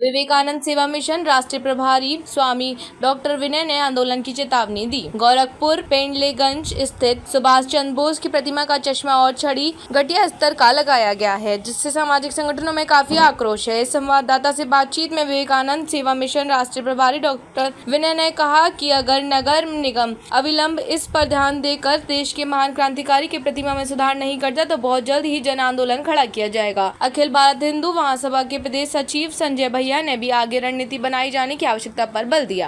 विवेकानंद सेवा मिशन राष्ट्रीय प्रभारी स्वामी डॉक्टर विनय ने आंदोलन की चेतावनी दी। गोरखपुर पेंडलेगंज स्थित सुभाष चंद्र बोस की प्रतिमा का चश्मा और छड़ी घटिया स्तर का लगाया गया है, जिससे सामाजिक संगठनों में काफी आक्रोश है। संवाददाता से बातचीत में विवेकानंद सेवा मिशन राष्ट्रीय प्रभारी डॉक्टर विनय ने कहा कि अगर नगर निगम अविलंब इस पर ध्यान देकर देश के महान क्रांतिकारी की प्रतिमा में सुधार नहीं करता तो बहुत जल्द ही जन आंदोलन खड़ा किया जाएगा। अखिल भारत हिंदू महासभा के प्रदेश सचिव संजय भैया ने भी आगे रणनीति बनाई जाने की आवश्यकता पर बल दिया।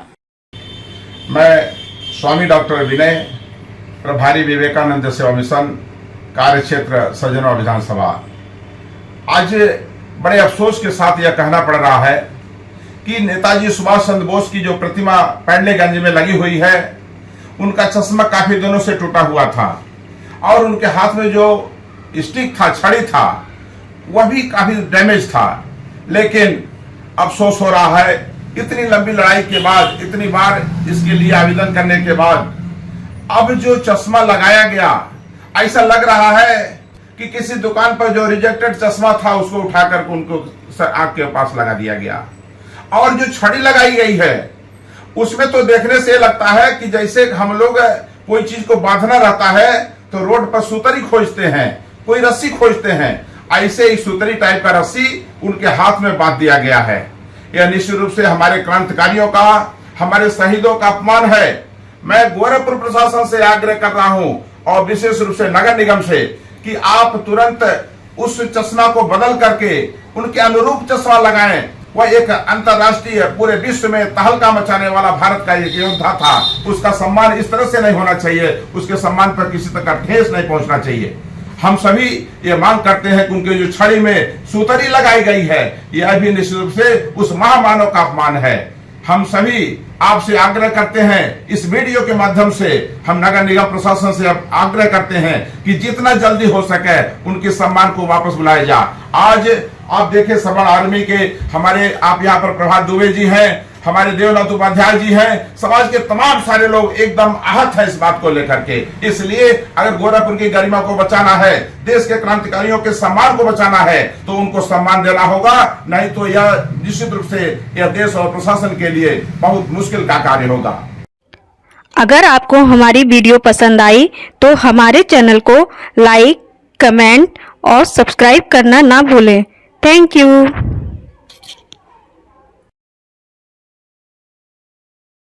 मैं स्वामी डॉक्टर विनय, प्रभारी विवेकानंद सेवा मिशन, कार्य क्षेत्र सज्जनों विधानसभा, आज बड़े अफसोस के साथ यह कहना पड़ रहा है कि नेताजी सुभाष चंद्र बोस की जो प्रतिमा पेंडलेगंज में लगी हुई है, उनका चश्मा काफी दिनों से टूटा हुआ था और उनके हाथ में जो स्टिक था, छड़ी था, वह भी काफी डैमेज था। लेकिन अफसोस हो रहा है, इतनी लंबी लड़ाई के बाद, इतनी बार इसके लिए आवेदन करने के बाद, अब जो चश्मा लगाया गया, ऐसा लग रहा है कि किसी दुकान पर जो रिजेक्टेड चश्मा था उसको उठाकर उनको आंख के पास लगा दिया गया। और जो छड़ी लगाई गई है उसमें तो देखने से लगता है कि जैसे हम लोग कोई चीज को बांधना रहता है तो रोड पर सुतरी खोजते हैं, कोई रस्सी खोजते हैं, ऐसे ही सुतरी टाइप का रस्सी उनके हाथ में बांध दिया गया है। यह निश्चित रूप से हमारे क्रांतिकारियों का, हमारे शहीदों का अपमान है। मैं गोरखपुर प्रशासन से आग्रह कर रहा हूं और विशेष रूप से नगर निगम से कि आप तुरंत उस चश्मा को बदल करके उनके अनुरूप चश्मा लगाएं। वह एक अंतर्राष्ट्रीय, पूरे विश्व में तहलका मचाने वाला भारत का एक योद्धा था। उसका सम्मान इस तरह से नहीं होना चाहिए, उसके सम्मान पर किसी तरह का ठेस नहीं पहुंचना चाहिए। हम सभी ये मांग करते हैं कि उनके जो छड़ी में सुतरी लगाई गई है, यह भी निश्चित रूप से उस महामानव का अपमान है। हम सभी आपसे आग्रह करते हैं, इस वीडियो के माध्यम से हम नगर निगम प्रशासन से आग्रह करते हैं कि जितना जल्दी हो सके उनके सम्मान को वापस बुलाया जा। आज आप देखें, सबल आर्मी के हमारे, आप यहाँ पर प्रभात दुबे जी हैं, हमारे देवनाथ उपाध्याय जी हैं, समाज के तमाम सारे लोग एकदम आहत हैं इस बात को लेकर के। इसलिए अगर गोरखपुर की गरिमा को बचाना है, देश के क्रांतिकारियों के सम्मान को बचाना है, तो उनको सम्मान देना होगा, नहीं तो यह निश्चित रूप से यह देश और प्रशासन के लिए बहुत मुश्किल का कार्य होगा। अगर आपको हमारी वीडियो पसंद आई तो हमारे चैनल को लाइक, कमेंट और सब्सक्राइब करना ना भूलें। Thank you.